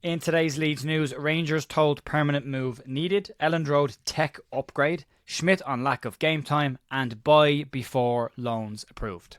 In today's Leeds news, Rangers told permanent move needed, Elland Road tech upgrade, Schmidt on lack of game time, and buy before loans approved.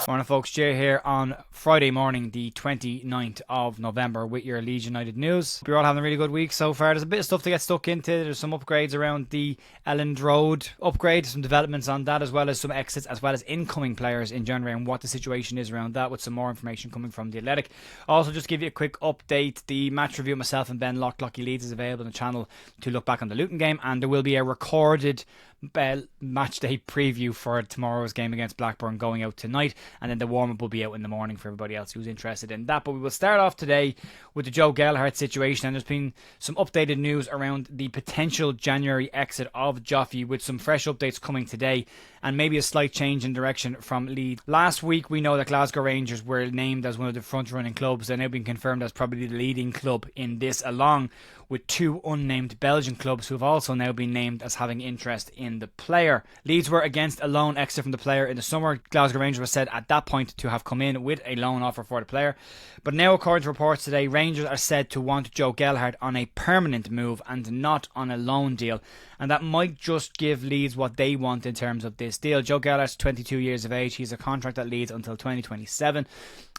Morning folks, Jay here on Friday morning the 29th of November with your Leeds United news. We're all having a really good week so far. There's a bit of stuff to get stuck into. There's some upgrades around the Elland Road upgrade, some developments on that, as well as some exits, as well as incoming players in January and what the situation is around that, with some more information coming from the Athletic. Also, just give you a quick update, the match review myself and Ben Locklocky Leeds is available on the channel to look back on the Luton game, and there will be a recorded match day preview for tomorrow's game against Blackburn going out tonight, and then the warm-up will be out in the morning for everybody else who's interested in that. But we will start off today with the Joe Gelhardt situation, and there's been some updated news around the potential January exit of Joffy, with some fresh updates coming today and maybe a slight change in direction from Leeds. Last week we know that Glasgow Rangers were named as one of the front-running clubs. They're now being confirmed as probably the leading club in this, along with two unnamed Belgian clubs who have also now been named as having interest in the player. Leeds were against a loan exit from the player in the summer. Glasgow Rangers was said at that point to have come in with a loan offer for the player. But now, according to reports today, Rangers are said to want Joe Gelhardt on a permanent move and not on a loan deal. And that might just give Leeds what they want in terms of this deal. Joe Gelhardt's 22 years of age. He's a contract at Leeds until 2027.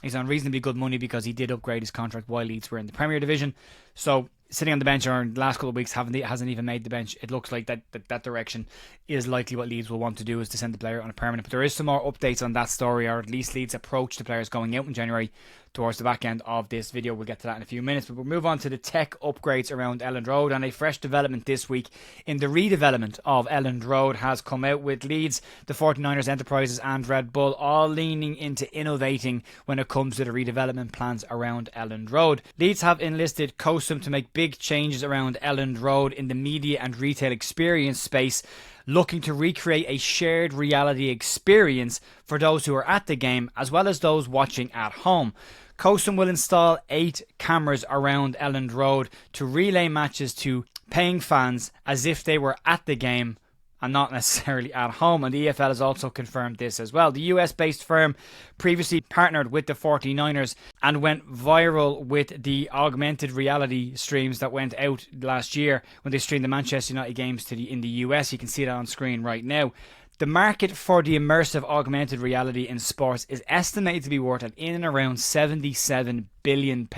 He's on reasonably good money because he did upgrade his contract while Leeds were in the Premier Division. So sitting on the bench, or in the last couple of weeks hasn't even made the bench. It looks like that direction is likely what Leeds will want to do, is to send the player on a permanent. But there is some more updates on that story, or at least Leeds' approach to players going out in January towards the back end of this video. We'll get to that in a few minutes, but we'll move on to the tech upgrades around Elland Road, and a fresh development this week in the redevelopment of Elland Road has come out, with Leeds, the 49ers Enterprises and Red Bull all leaning into innovating when it comes to the redevelopment plans around Elland Road. Leeds have enlisted COSUM to make big changes around Elland Road in the media and retail experience space, looking to recreate a shared reality experience for those who are at the game as well as those watching at home. COSUM will install 8 cameras around Elland Road to relay matches to paying fans as if they were at the game and not necessarily at home, and the EFL has also confirmed this as well. The US-based firm previously partnered with the 49ers and went viral with the augmented reality streams that went out last year when they streamed the Manchester United games in the US. You can see that on screen right now. The market for the immersive augmented reality in sports is estimated to be worth at in and around £77 billion.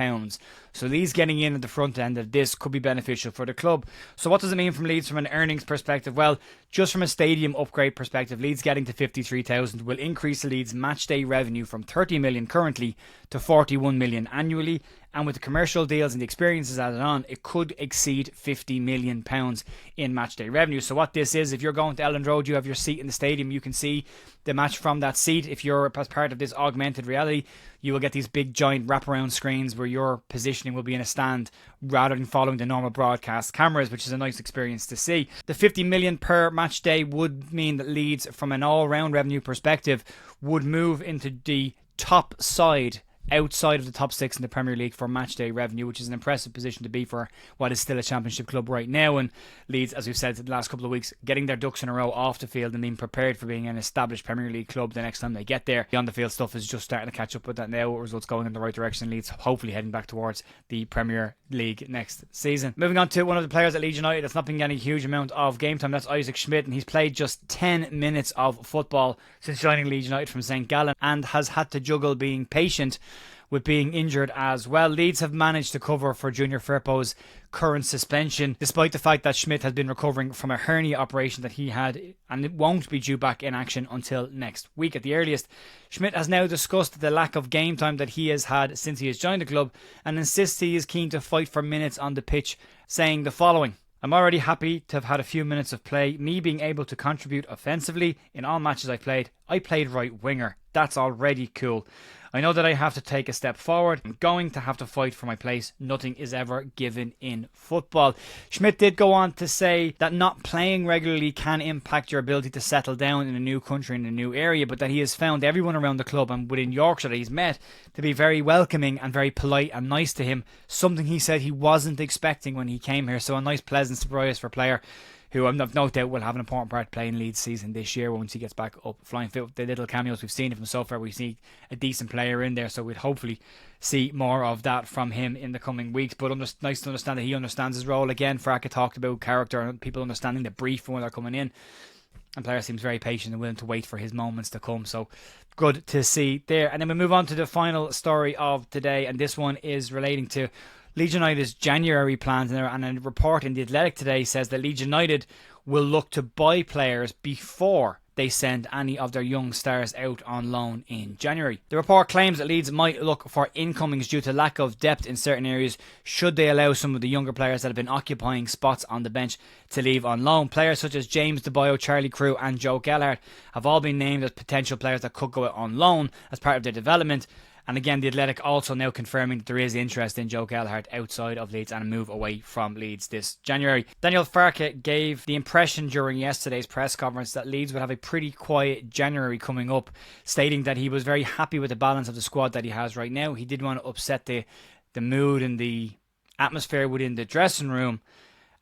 So Leeds getting in at the front end of this could be beneficial for the club. So what does it mean from Leeds from an earnings perspective? Well, just from a stadium upgrade perspective, Leeds getting to 53,000 will increase Leeds match day revenue from 30 million currently to 41 million annually. And with the commercial deals and the experiences added on, it could exceed £50 million in match day revenue. So what this is, if you're going to Elland Road, you have your seat in the stadium, you can see the match from that seat. If you're as part of this augmented reality, you will get these big giant wraparound screens where your positioning will be in a stand rather than following the normal broadcast cameras, which is a nice experience to see. The 50 million per match day would mean that Leeds, from an all-round revenue perspective, would move into the top side outside of the top 6 in the Premier League for match day revenue, which is an impressive position to be for what is still a championship club right now. And Leeds, as we've said the last couple of weeks, getting their ducks in a row off the field and being prepared for being an established Premier League club the next time they get there. The on the field stuff is just starting to catch up with that now, results going in the right direction. Leeds hopefully heading back towards the Premier League next season. Moving on to one of the players at Leeds United that's not been getting a huge amount of game time, that's Isaac Schmidt, and he's played just 10 minutes of football since joining Leeds United from St Gallen, and has had to juggle being patient with being injured as well. Leeds have managed to cover for Junior Firpo's current suspension, despite the fact that Schmidt has been recovering from a hernia operation that he had, and it won't be due back in action until next week at the earliest. Schmidt has now discussed the lack of game time that he has had since he has joined the club, and insists he is keen to fight for minutes on the pitch, saying the following: "I'm already happy to have had a few minutes of play. Me being able to contribute offensively in all matches I played right winger. That's already cool. I know that I have to take a step forward. I'm going to have to fight for my place. Nothing is ever given in football." Schmidt did go on to say that not playing regularly can impact your ability to settle down in a new country, in a new area, but that he has found everyone around the club and within Yorkshire that he's met to be very welcoming and very polite and nice to him, something he said he wasn't expecting when he came here. So a nice pleasant surprise for a player who I've no doubt will have an important part to play in Leeds season this year once he gets back up flying fit. With the little cameos we've seen of him so far, we see a decent player in there, so we'd hopefully see more of that from him in the coming weeks. But nice to understand that he understands his role again. Farke talked about character and people understanding the brief when they're coming in, and player seems very patient and willing to wait for his moments to come, so good to see there. And then we move on to the final story of today, and this one is relating to Leeds United's January plans. And a report in The Athletic today says that Leeds United will look to buy players before they send any of their young stars out on loan in January. The report claims that Leeds might look for incomings due to lack of depth in certain areas should they allow some of the younger players that have been occupying spots on the bench to leave on loan. Players such as James DeBoyo, Charlie Crew and Joe Gelhardt have all been named as potential players that could go out on loan as part of their development. And again, The Athletic also now confirming that there is interest in Joe Gelhardt outside of Leeds and a move away from Leeds this January. Daniel Farke gave the impression during yesterday's press conference that Leeds would have a pretty quiet January coming up, stating that he was very happy with the balance of the squad that he has right now. He didn't want to upset the mood and the atmosphere within the dressing room,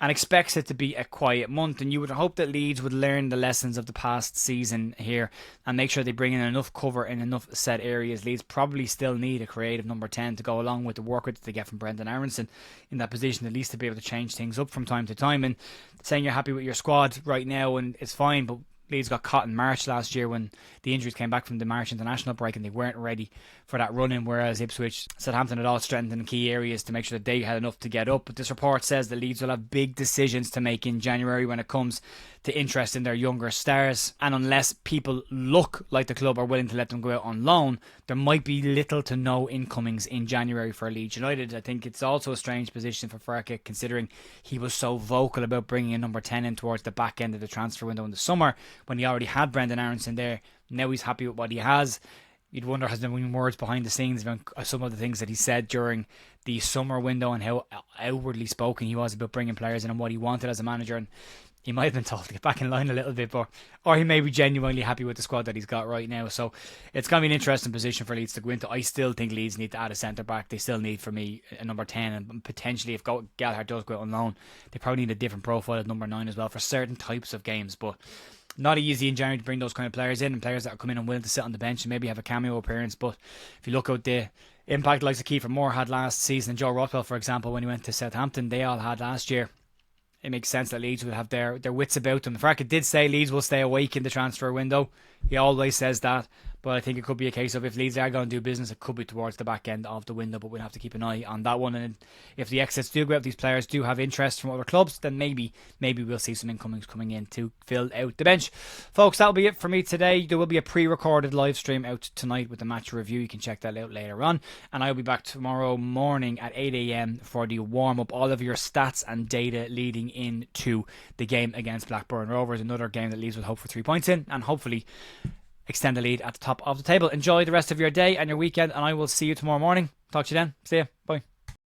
and expects it to be a quiet month. And you would hope that Leeds would learn the lessons of the past season here and make sure they bring in enough cover in enough set areas. Leeds probably still need a creative number 10 to go along with the work that they get from Brendan Aronson in that position, at least to be able to change things up from time to time. And saying you're happy with your squad right now and it's fine, but Leeds got caught in March last year when the injuries came back from the March international break and they weren't ready for that run-in, whereas Ipswich, Southampton had all strengthened in key areas to make sure that they had enough to get up. But this report says that Leeds will have big decisions to make in January when it comes to interest in their younger stars, and unless people look like the club are willing to let them go out on loan, there might be little to no incomings in January for Leeds United. I think it's also a strange position for Farke, considering he was so vocal about bringing a number 10 in towards the back end of the transfer window in the summer when he already had Brendan Aronson there. Now he's happy with what he has. You'd wonder, has there been words behind the scenes about some of the things that he said during the summer window and how outwardly spoken he was about bringing players in and what he wanted as a manager. And he might have been told to get back in line a little bit, or he may be genuinely happy with the squad that he's got right now. So it's going to be an interesting position for Leeds to go into. I still think Leeds need to add a centre-back. They still need, for me, a number 10, and potentially if Gelhardt does go out on loan, they probably need a different profile at number 9 as well for certain types of games. But not easy in January to bring those kind of players in, and players that are coming in and willing to sit on the bench and maybe have a cameo appearance. But if you look at the impact like Kiefer Moore had last season, and Joe Rothwell, for example, when he went to Southampton, they all had last year, it makes sense that Leeds would have their wits about them. Farke did say Leeds will stay awake in the transfer window. He always says that. But I think it could be a case of if Leeds are going to do business, it could be towards the back end of the window. But we'll have to keep an eye on that one. And if the exits do go out, these players do have interest from other clubs, then maybe we'll see some incomings coming in to fill out the bench. Folks, that'll be it for me today. There will be a pre-recorded live stream out tonight with the match review. You can check that out later on. And I'll be back tomorrow morning at 8 a.m. for the warm-up. All of your stats and data leading into the game against Blackburn Rovers. Another game that Leeds will hope for 3 points in, and hopefully extend the lead at the top of the table. Enjoy the rest of your day and your weekend, and I will see you tomorrow morning. Talk to you then. See ya. Bye.